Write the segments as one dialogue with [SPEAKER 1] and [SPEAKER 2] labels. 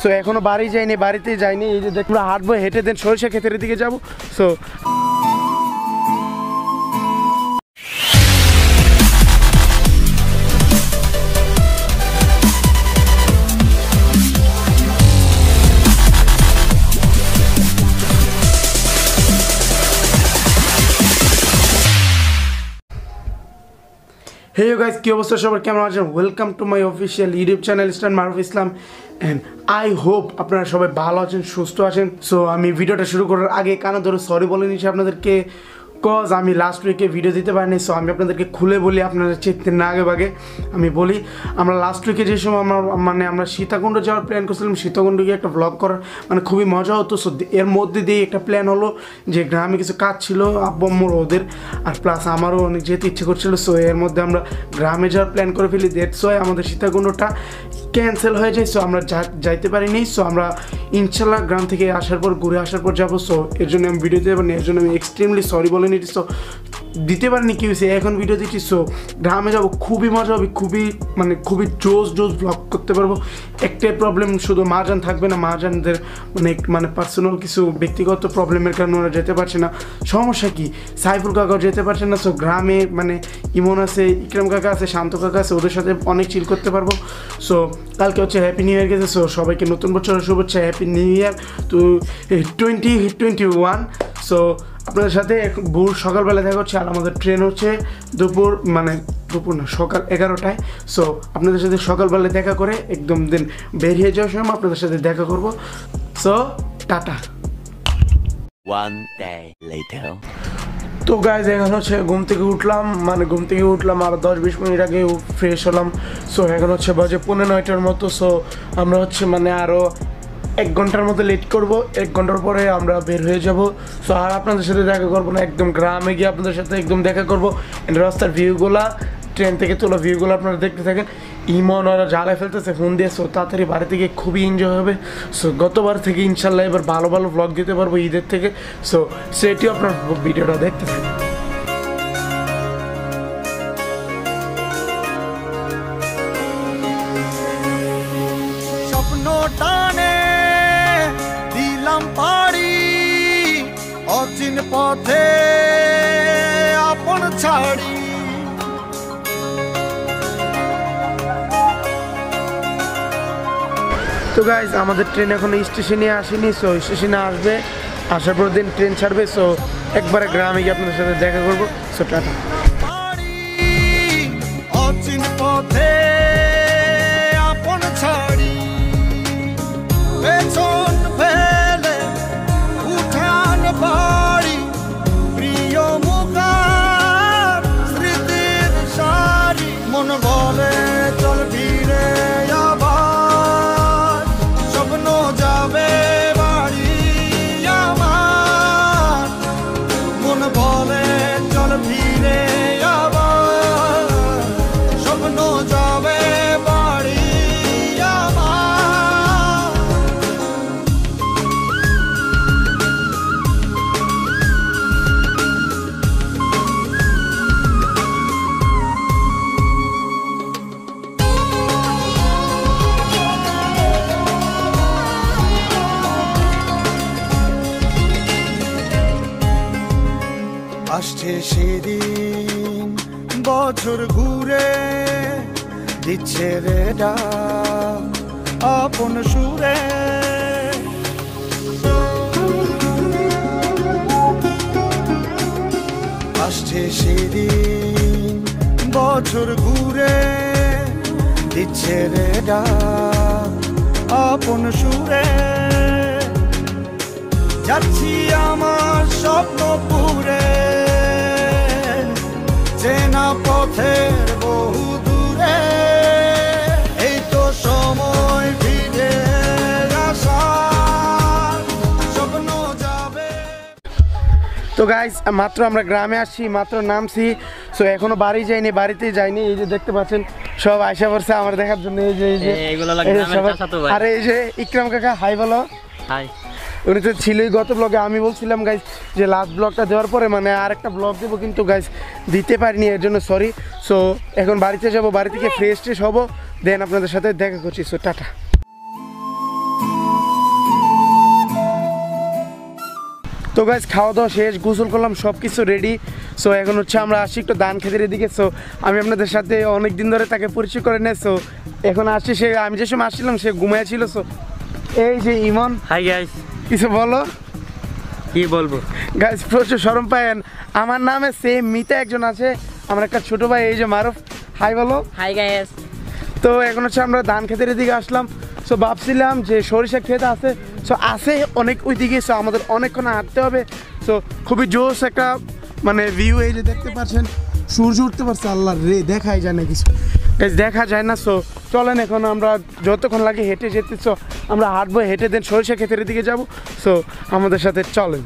[SPEAKER 1] So এখনো বাড়ি যাইনি, বাড়িতে যাইনি, এই যে দেখুন হাঁটবো, হেঁটে দেন সরিষা ক্ষেতের দিকে যাবো। সো হে গাইস, কি অবস্থা সবার, কেমন আছেন? Welcome to my official YouTube channel star Maruf Islam, and I hope আপনারা সবাই ভালো আছেন, সুস্থ আছেন। সো আমি ভিডিওটা শুরু করার আগে কানা ধরে সরি বলে নিচ্ছি আপনাদেরকে, কজ আমি লাস্ট উইকে ভিডিও দিতে পারিনি। সো আমি আপনাদেরকে খুলে বলি, আপনারা চেকতে না আগে ভাগে আমি বলি, আমরা লাস্ট উইকে যে সময় আমরা সীতাকুণ্ড যাওয়ার প্ল্যান করছিলাম, সীতাকুণ্ড গিয়ে একটা ব্লগ করার খুবই মজা হতো। সো এর মধ্যে দিয়ে একটা প্ল্যান হলো যে গ্রামে কিছু কাজ ছিল আব্বু আম্মুর ওদের, আর প্লাস আমারও অনেক যেতে ইচ্ছে করছিল। সো এর মধ্যে আমরা গ্রামে যাওয়ার প্ল্যান করে ফেলি, দ্যাটস ওয়াই আমাদের সীতাকুণ্ডটা ক্যান্সেল হয়ে যায়। সো আমরা যাইতে পারিনি। সো আমরা ইনশাল্লাহ গ্রাম থেকে আসার পর, ঘুরে আসার পর যাবো। সো এর জন্য আমি ভিডিও দিতে পারিনি, এর জন্য আমি এক্সট্রিমলি সরি বলে নিচ্ছি। সো দিতে পারিনি, কি হয়েছে, এখন ভিডিও দিচ্ছি। সো গ্রামে যাবো, খুবই মজা হবে, খুবই জোস ব্লগ করতে পারবো। একটাই প্রবলেম, শুধু মারজান থাকবে না, মারজানদের পার্সোনাল কিছু ব্যক্তিগত প্রবলেমের কারণে ওরা যেতে পারছে না। সমস্যা কি, সাইফুল কাকাও যেতে পারছে না। সো গ্রামে ইমন আছে, ইকরাম কাকা আছে, শান্ত কাকা আছে, ওদের সাথে অনেক চিল করতে পারবো। সো কালকে হচ্ছে হ্যাপি নিউ ইয়ার গেছে। সো সবাইকে নতুন বছরের শুভেচ্ছা, happy new year to 2021। So আপনাদের সাথে ভোর সকালবেলা দেখা হচ্ছে, আর আমাদের ট্রেন হচ্ছে দুপুর না, সকাল 11টায়। সো আপনাদের সাথে সকালবেলা দেখা করে একদম দিন বেরিয়ে যাওয়ার সময় আপনাদের সাথে দেখা করব। So tata. তো গাইজ, এখন হচ্ছে ঘুম থেকে উঠলাম আর 10-20 মিনিট আগে ফ্রেশ হলাম। সো এখন হচ্ছে বাজে 9:15 মতো। সো আমরা হচ্ছে আরও 1 ঘন্টার মতো লেট করবো, 1 ঘন্টার পরে আমরা বের হয়ে যাব। সো আর আপনাদের সাথে দেখা করবো না, একদম গ্রামে গিয়ে আপনাদের সাথে একদম দেখা করবো। রাস্তার ভিউগুলা, ট্রেন থেকে তোলা ভিউগুলো আপনারা দেখতে থাকেন। ইমন ওরা জ্বালায় ফেলতেছে ফোন দিয়ে। সো তাড়াতাড়ি বাড়িতে গিয়ে খুবই এনজয় হবে। সো গতবার থেকে ইনশাল্লাহ এবার ভালো ব্লগ দিতে পারবো ঈদের থেকে। সো সেটিও আপনার ভিডিওটা দেখতে থাকেন।
[SPEAKER 2] অচিন পথে আপন ছাড়ি,
[SPEAKER 1] তো গাইজ, আমাদের ট্রেন এখন স্টেশনে আসেনি। সো স্টেশনে আসবে, আসার পর দিন ট্রেন ছাড়বে। সো একবারে গ্রামে গিয়ে আপনাদের সাথে দেখা করবো। So tata.
[SPEAKER 2] অচিন পথে আপন ছাড়ি, পেছন ফেলে উঠান বাড়ি, প্রিয় মুখার স্মৃতির সারি, মন বলে চল ফিরে আবার, স্বপ্ন যাবে বাড়ি আমার, মন বলে চল ফিরে আবার, স্বপ্ন যাবে বাড়ি আমার। আসছে সেদিন, বছর ঘুরে দিচ্ছে রে ডাক আপন সুরে, আসছে সেদিন, বছর ঘুরে দিচ্ছে রে ডাক আপন সুরে, যাচ্ছি আমার স্বপ্ন পুরে, চেনা পথের বহু দূরে, এই তো সময় ফিরে আসার, স্বপ্ন যাবে।
[SPEAKER 1] তো গাইজ, মাত্র আমরা গ্রামে আসছি, মাত্র নামছি। সো এখনো বাড়ি যাইনি, বাড়িতে যাইনি। এই যে দেখতে পাচ্ছেন সব আয়সা পড়ছে আমার দেখার জন্য। এই যে আরে এই যে ইকরাম কাকা, হাই বলো। হাই। উনি তো ছিলই গত ব্লগে। আমি বলছিলাম গাইজ যে লাস্ট ব্লগটা দেওয়ার পরে আর একটা ব্লগ দেবো, কিন্তু গাইজ দিতে পারিনি, এর জন্য সরি। সো এখন বাড়িতে যাব, বাড়ি থেকে ফ্রেশ ট্রেশ হবো, দেন আপনাদের সাথে দেখা করছি। So tata. তো গাইজ খাওয়া দাওয়া শেষ, গোসল করলাম, সব কিছু রেডি। সো এখন হচ্ছে আমরা আসছি একটু ধান খেতের দিকে। সো আমি আপনাদের সাথে অনেক দিন ধরে তাকে পরিচয় করে নেই। সো এখন আসছি, সে আমি যে সময় আসছিলাম সে ঘুমাইছিল। সো এই যে ইমন।
[SPEAKER 3] হাই গাইস,
[SPEAKER 1] কিছু বলো।
[SPEAKER 3] কি বলবো
[SPEAKER 1] গাইজ প্রচুর শরম পায়েন, আমার নামে সেম মিতা একজন আছে, আমার একটা ছোটো ভাই এই যে মারুফ। হাই বলো।
[SPEAKER 3] Hi guys.
[SPEAKER 1] তো এখন হচ্ছে আমরা ধান খেতের দিকে আসলাম। সো ভাবছিলাম যে সরিষা ক্ষেত আছে, সো আছে অনেক ওইদিকে। সো আমাদের অনেকক্ষণ হাঁটতে হবে। সো খুবই জোশ একটা মানে ভিউ, এই যে দেখতে পাচ্ছেন সূর্য উঠতে পারছে। আল্লাহ রে, দেখাই যায় না কিছু, দেখা যায় না। সো চলেন এখন আমরা যতক্ষণ লাগে হেঁটে যেতে। সো আমরা হাঁটবো, হেঁটে দেন সরিষা ক্ষেতের দিকে যাব। সো আমাদের সাথে চলেন।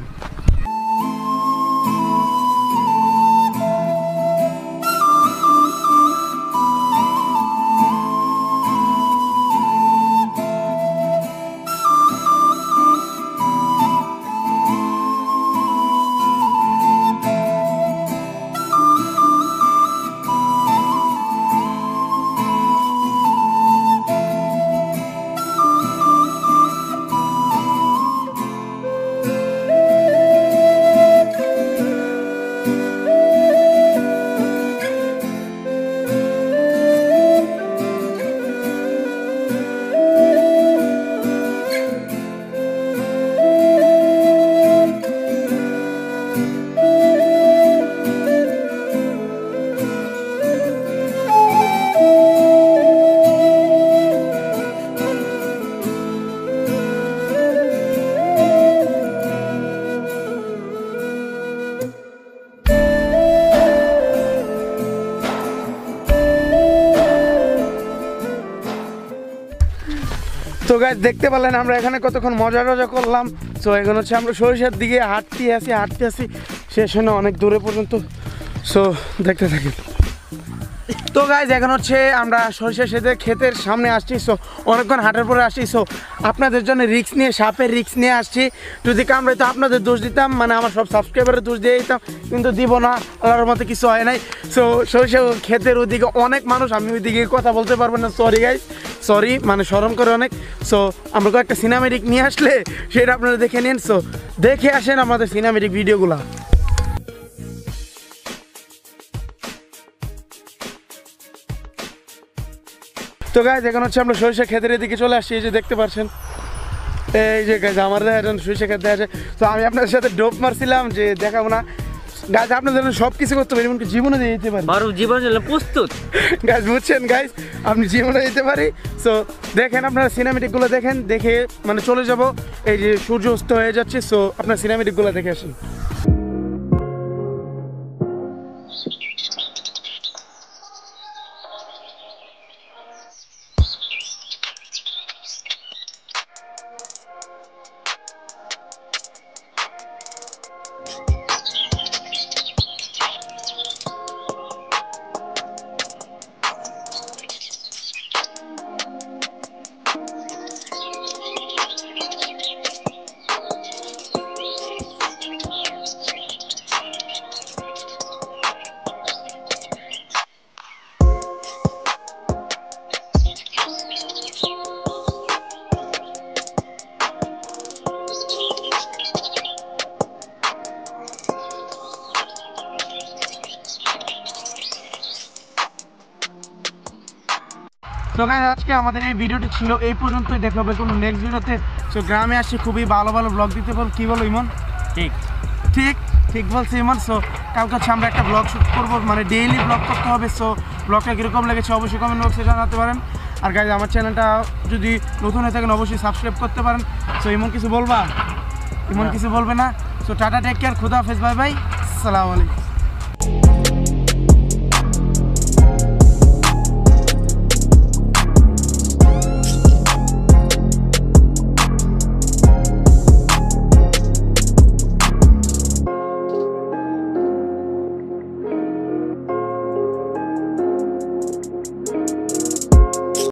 [SPEAKER 1] তো গাইস দেখতে পেলেন আমরা এখানে কতক্ষণ মজা টজা করলাম। সো এখন হচ্ছে আমরা সরিষার দিকে হাঁটতে আসি শেষ হয় না অনেক দূরে পর্যন্ত। সো দেখতে থাকি। তো গাইস এখন হচ্ছে আমরা সরিষা ক্ষেতের সামনে আসছি। সো অনেকক্ষণ হাঁটার পরে আসছি। সো আপনাদের জন্য রিস্ক নিয়ে, সাপের রিস্ক নিয়ে আসছি। যদি কামড়াইতো আপনাদের দোষ দিতাম, মানে আমার সব সাবস্ক্রাইবারের দোষ দিয়ে দিতাম, কিন্তু দিব না, আল্লাহর মতো কিছু হয় নাই। সো সরিষা ক্ষেতের ওইদিকে অনেক মানুষ, আমি ওইদিকে কথা বলতে পারবো না, সরি গাইস, সরি, মানে শরম করে অনেক। সো আমরা কয়েকটা সিনেমেটিক নিয়ে আসলে সেটা আপনারা দেখে নিন। সো দেখে আসেন আমাদের সিনেমেটিক ভিডিওগুলো। তো গাইজ এখন হচ্ছে আমরা সরিষা ক্ষেতের দিকে চলে আসছি। এই যে দেখতে পাচ্ছেন, এই যে গাইজ আমার দেখা যান সরিষা ক্ষেত দেখা যায়। তো আমি আপনাদের সাথে ডোপ মারছিলাম যে দেখাবো না। গাইজ আপনাদের সব কিছু করতে পারি, এমনকি জীবনে দিয়ে দিতে পারি।
[SPEAKER 3] জীবনের জন্য প্রস্তুত
[SPEAKER 1] গাইজ, বুঝছেন গাইজ, আপনি জীবনে দিতে পারি। সো দেখেন, আপনারা সিনেমেটিকগুলো দেখেন, দেখে মানে চলে যাব। এই যে সূর্য অস্ত হয়ে যাচ্ছে। সো আপনার সিনেমেটিকগুলো দেখে আসেন। তো গাইস আজকে আমাদের এই ভিডিওটি ছিল এই পর্যন্তই। দেখা হবে কোনো নেক্সট ভিডিওতে। সো গ্রামে আসছি, খুবই ভালো ভালো ব্লগ দিতে বল। কী বলো ইমন?
[SPEAKER 3] ঠিক
[SPEAKER 1] ঠিক ঠিক বলছি ইমন। সো কালকে হচ্ছে আমরা একটা ব্লগ শ্যুট করবো, মানে ডেইলি ব্লগ করতে হবে। সো ব্লগটা কীরকম লেগেছে অবশ্যই কমেন্ট বক্সে জানাতে পারেন। আর গাইজ আমার চ্যানেলটা যদি নতুন হয়ে থাকেন অবশ্যই সাবস্ক্রাইব করতে পারেন। সো ইমন কিছু বলবা? ইমন কিছু বলবে না। সো টাটা, টেক কেয়ার, খুদা হাফেজ, বাই বাই, আসসালামু আলাইকুম।